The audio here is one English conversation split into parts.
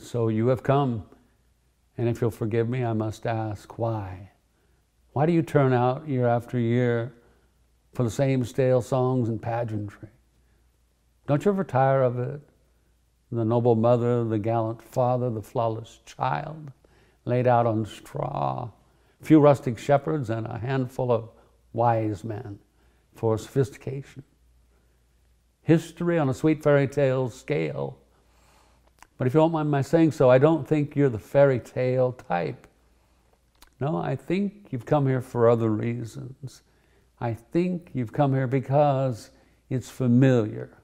So you have come, and if you'll forgive me, I must ask, why? Why do you turn out year after year for the same stale songs and pageantry? Don't you ever tire of it? The noble mother, the gallant father, the flawless child, laid out on straw, a few rustic shepherds and a handful of wise men for sophistication. History on a sweet fairy tale scale. But if you don't mind my saying so, I don't think you're the fairy tale type. No, I think you've come here for other reasons. I think you've come here because it's familiar.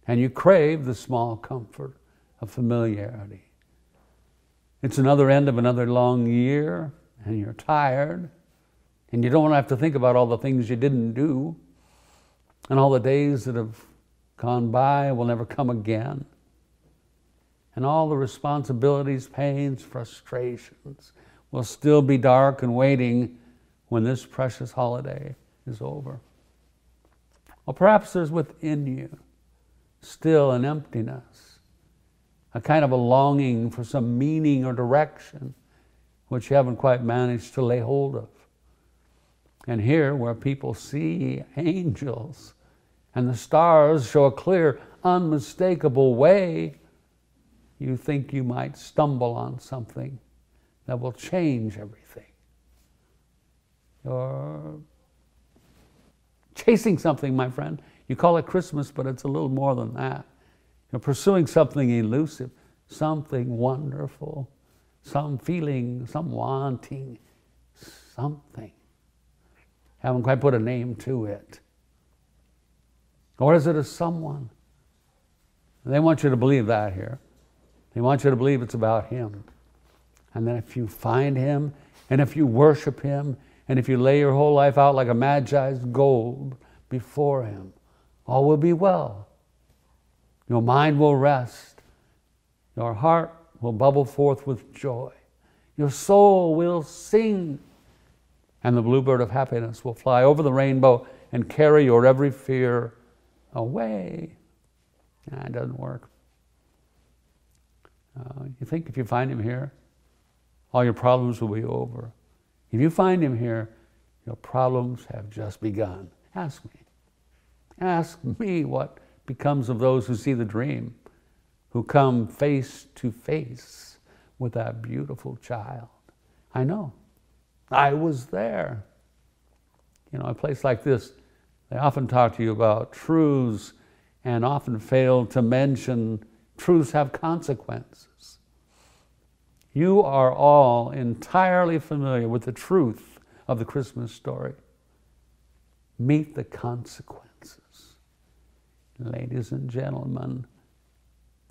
And you crave the small comfort of familiarity. It's another end of another long year, and you're tired, and you don't want to have to think about all the things you didn't do, and all the days that have gone by will never come again, and all the responsibilities, pains, frustrations will still be dark and waiting when this precious holiday is over. Or perhaps there's within you still an emptiness, a kind of a longing for some meaning or direction which you haven't quite managed to lay hold of. And here, where people see angels and the stars show a clear, unmistakable way, you think you might stumble on something that will change everything. You're chasing something, my friend. You call it Christmas, but it's a little more than that. You're pursuing something elusive, something wonderful, some feeling, some wanting, something. Haven't quite put a name to it. Or is it a someone? They want you to believe that here. They want you to believe it's about Him. And then if you find Him, and if you worship Him, and if you lay your whole life out like a Magi's gold before Him, all will be well. Your mind will rest. Your heart will bubble forth with joy. Your soul will sing. And the bluebird of happiness will fly over the rainbow and carry your every fear away. Nah, it doesn't work. You think if you find Him here, all your problems will be over. If you find Him here, your problems have just begun. Ask me. Ask me what becomes of those who see the dream, who come face to face with that beautiful child. I know. I was there. You know, a place like this, they often talk to you about truths and often fail to mention truths have consequences. You are all entirely familiar with the truth of the Christmas story. Meet the consequences. Ladies and gentlemen,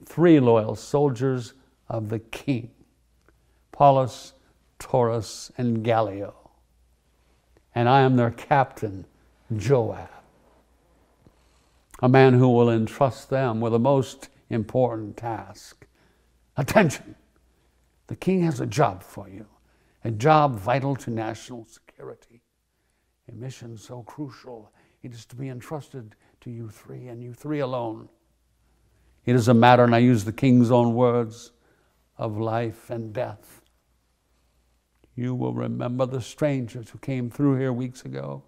3 loyal soldiers of the King, Paulus, Taurus, and Gallio. And I am their captain, Joab, a man who will entrust them with a most important task. Attention! The King has a job for you, a job vital to national security, a mission so crucial it is to be entrusted to you 3 and you 3 alone. It is a matter, and I use the King's own words, of life and death. You will remember the strangers who came through here weeks ago.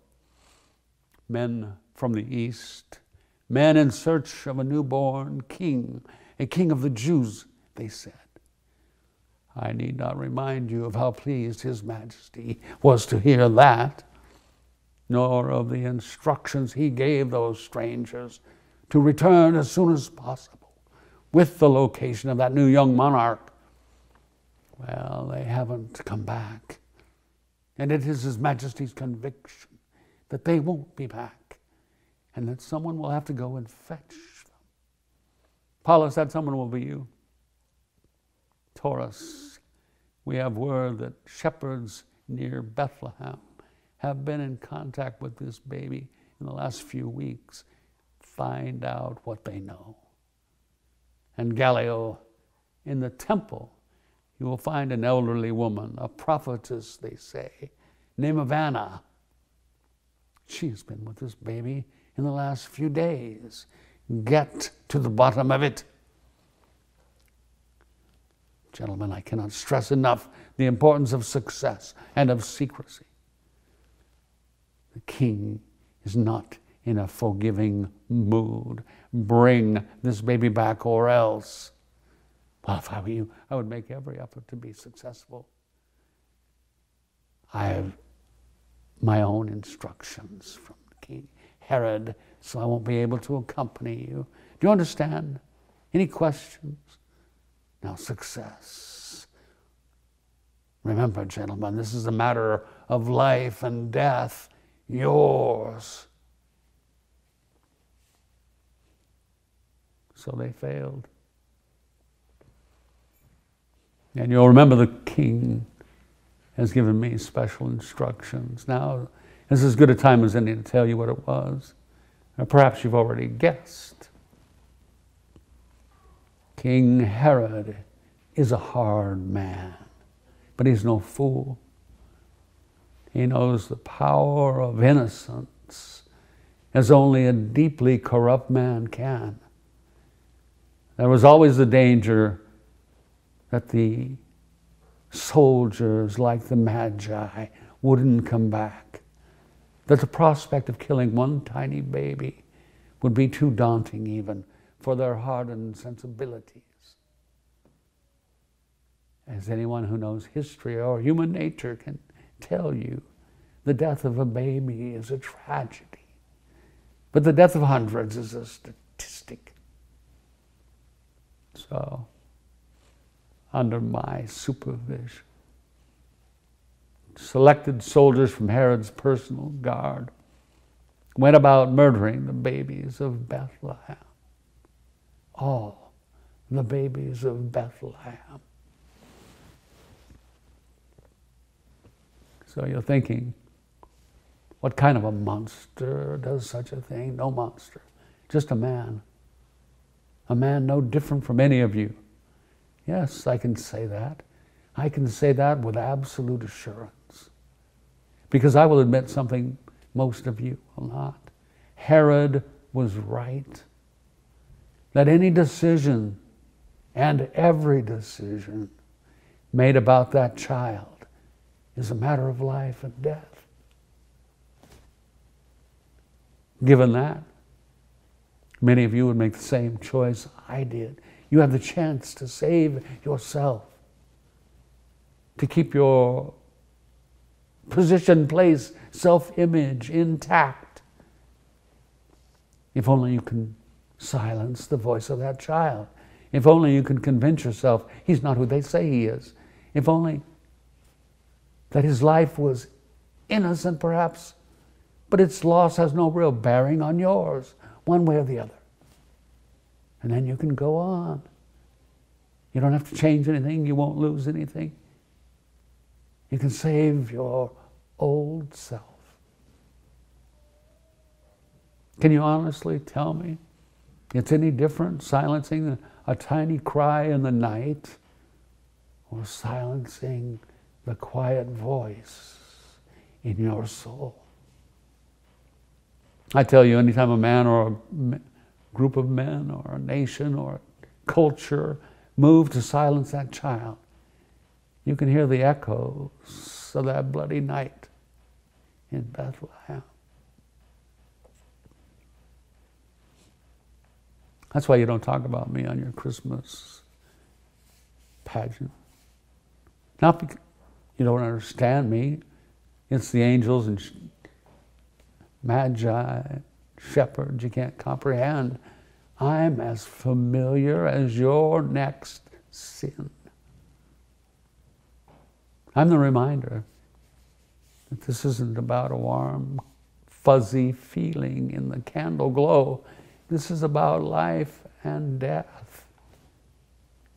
Men from the East, men in search of a newborn king, a king of the Jews, they said. I need not remind you of how pleased His Majesty was to hear that, nor of the instructions He gave those strangers to return as soon as possible with the location of that new young monarch. Well, they haven't come back. And it is His Majesty's conviction that they won't be back and that someone will have to go and fetch them. Paulus, that someone will be you. Taurus, we have word that shepherds near Bethlehem have been in contact with this baby in the last few weeks. Find out what they know. And Gallio, in the temple, you will find an elderly woman, a prophetess, they say, named of Anna. She has been with this baby in the last few days. Get to the bottom of it. Gentlemen, I cannot stress enough the importance of success and of secrecy. The king is not in a forgiving mood. Bring this baby back or else. Well, if I were you, I would make every effort to be successful. I have my own instructions from King Herod, so I won't be able to accompany you. Do you understand? Any questions? Now, success. Remember, gentlemen, this is a matter of life and death. Yours. So they failed. And you'll remember the king has given me special instructions. Now, this is as good a time as any to tell you what it was. Or perhaps you've already guessed. King Herod is a hard man, but he's no fool. He knows the power of innocence as only a deeply corrupt man can. There was always the danger that the soldiers, like the Magi, wouldn't come back. That the prospect of killing one tiny baby would be too daunting even for their hardened sensibilities. As anyone who knows history or human nature can tell you, the death of a baby is a tragedy. But the death of hundreds is a statistic. So, under my supervision, selected soldiers from Herod's personal guard went about murdering the babies of Bethlehem. All the babies of Bethlehem. So you're thinking, what kind of a monster does such a thing? No monster, just a man. A man no different from any of you. Yes, I can say that. I can say that with absolute assurance. Because I will admit something most of you will not. Herod was right. That any decision and every decision made about that child is a matter of life and death. Given that, many of you would make the same choice I did. You have the chance to save yourself, to keep your position, place, self-image intact. If only you can silence the voice of that child. If only you can convince yourself he's not who they say he is. If only that his life was innocent perhaps, but its loss has no real bearing on yours, one way or the other. And then you can go on. You don't have to change anything. You won't lose anything. You can save your old self. Can you honestly tell me it's any different silencing a tiny cry in the night or silencing the quiet voice in your soul? I tell you, anytime a man or a group of men or a nation or a culture move to silence that child, you can hear the echoes of that bloody night in Bethlehem. That's why you don't talk about me on your Christmas pageant. Not because you don't understand me. It's the angels and magi, shepherds you can't comprehend. I'm as familiar as your next sin. I'm the reminder that this isn't about a warm, fuzzy feeling in the candle glow. This is about life and death.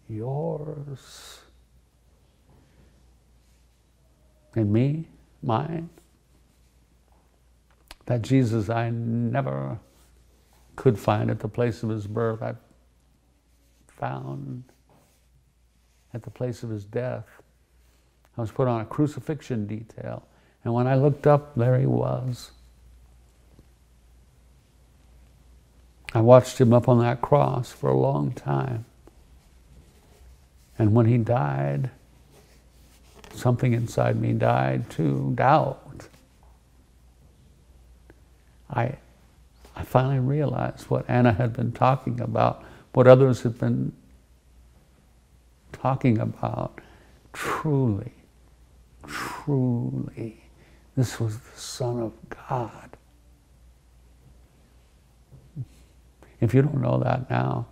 Yours. And me, mine. That Jesus I never could find at the place of his birth, I found at the place of his death. I was put on a crucifixion detail, and when I looked up, there he was. I watched him up on that cross for a long time. And when he died, something inside me died too, doubt. I finally realized what Anna had been talking about, what others had been talking about. Truly, truly, this was the Son of God. If you don't know that now,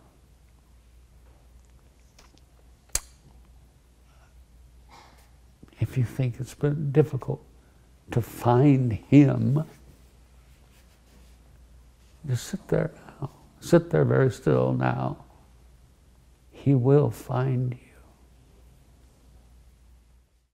if you think it's been difficult to find him, just sit there now. Sit there very still now. He will find you.